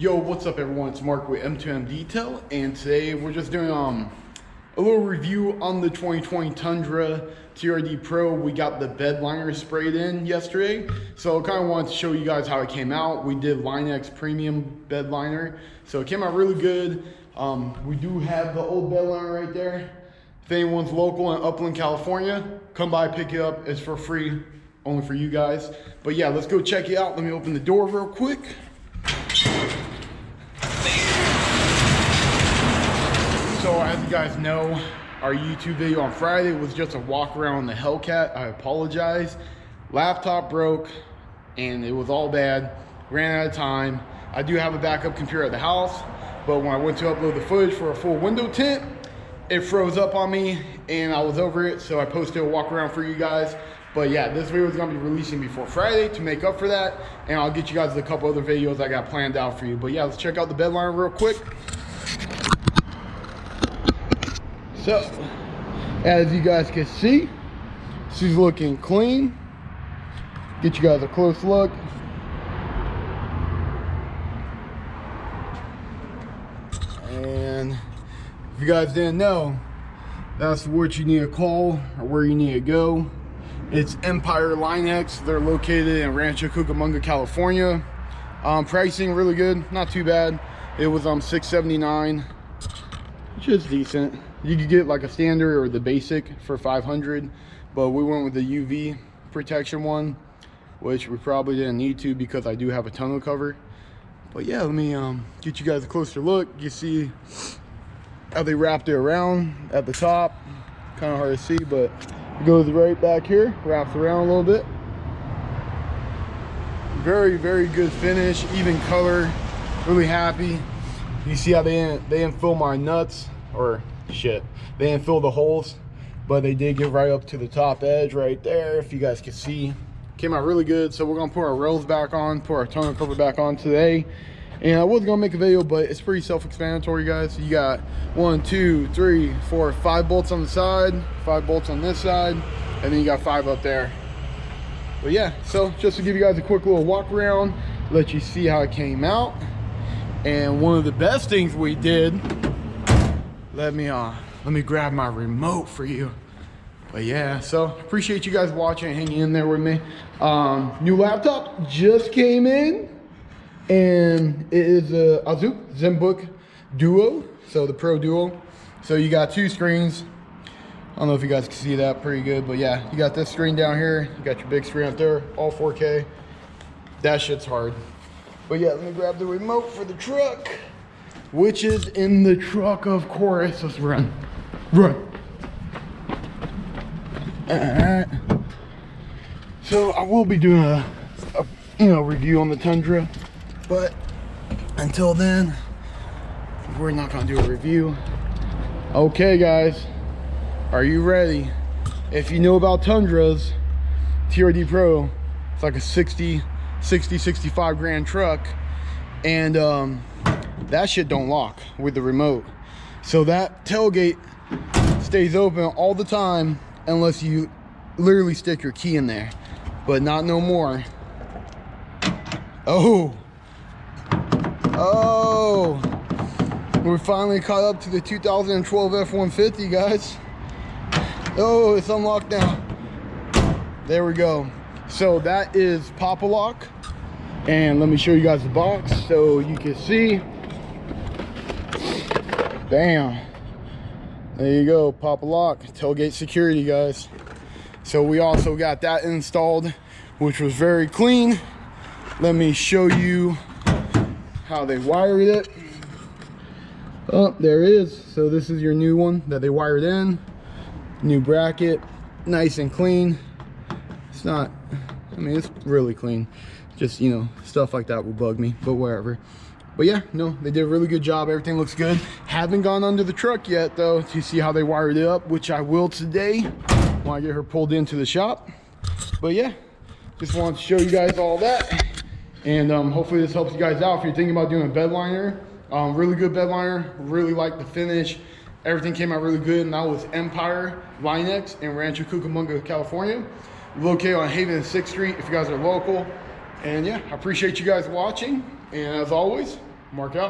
Yo, what's up everyone? It's Mark with M2M Detail, and today we're just doing a little review on the 2020 Tundra TRD Pro. We got the bed liner sprayed in yesterday, so I kind of wanted to show you guys how it came out. We did Line-X premium bed liner, so it came out really good. We do have the old bed liner right there. If anyone's local in Upland, California, come by, pick it up. It's for free, only for you guys. But yeah, let's go check it out. Let me open the door real quick. So as you guys know, our YouTube video on Friday was just a walk around the Hellcat. I apologize. Laptop broke and it was all bad. Ran out of time. I do have a backup computer at the house, but when I went to upload the footage for a full window tint, it froze up on me and I was over it. So I posted a walk around for you guys. But yeah, this video is gonna be releasing before Friday to make up for that. And I'll get you guys a couple other videos I got planned out for you. But yeah, let's check out the bed liner real quick. So, as you guys can see, she's looking clean. Get you guys a close look. And if you guys didn't know, that's what you need to call or where you need to go. It's Empire Line-X. They're located in Rancho Cucamonga, California. Pricing really good, not too bad. It was $679, which is decent. You could get like a standard or the basic for $500, but we went with the UV protection one, which we probably didn't need to because I do have a tonneau cover. But yeah, let me get you guys a closer look. You see how they wrapped it around at the top. Kind of hard to see, but it goes right back here, wraps around a little bit. Very, very good finish, even color. Really happy. You see how they didn't fill my nuts, or shit, they didn't fill the holes, but they did get right up to the top edge right there. If you guys can see, came out really good. So we're gonna put our rails back on, put our tonneau cover back on today. And I was gonna make a video, but it's pretty self-explanatory, guys. So you got 1, 2, 3, 4, 5 bolts on the side, 5 bolts on this side, and then you got 5 up there. But yeah, so just to give you guys a quick little walk around, let you see how it came out. And one of the best things we did, let me grab my remote for you. But yeah, so appreciate you guys watching, hanging in there with me. New laptop just came in, and it is a Azup ZenBook Duo, so the Pro Duo. So you got 2 screens. I don't know if you guys can see that pretty good, but yeah, you got this screen down here, you got your big screen up there, all 4K. That shit's hard. But yeah, let me grab the remote for the truck, which is in the truck, of course. Let's run. Alright. So I will be doing a review on the Tundra, but until then, we're not gonna do a review. Okay guys, are you ready? If you know about Tundras, TRD Pro, it's like a 65 grand truck, and that shit don't lock with the remote. So that tailgate stays open all the time unless you literally stick your key in there, but not no more. Oh, we're finally caught up to the 2012 F-150, guys. Oh, it's unlocked now. There we go. So that is pop-a-lock, and let me show you guys the box so you can see. Bam, there you go, pop-a-lock, tailgate security, guys. So we also got that installed, which was very clean. Let me show you how they wired it. Oh, there it is. So this is your new one that they wired in. New bracket, nice and clean. It's not, I mean, it's really clean. Just, you know, stuff like that will bug me, but whatever. But yeah, no, they did a really good job. Everything looks good. Haven't gone under the truck yet though to see how they wired it up, which I will today when I get her pulled into the shop. But yeah, just wanted to show you guys all that. And hopefully this helps you guys out if you're thinking about doing a bed liner. Really good bed liner, really like the finish. Everything came out really good, and that was Empire Line-X in Rancho Cucamonga, California. Located on Haven and 6th Street if you guys are local. And yeah, I appreciate you guys watching. And as always, Mark out.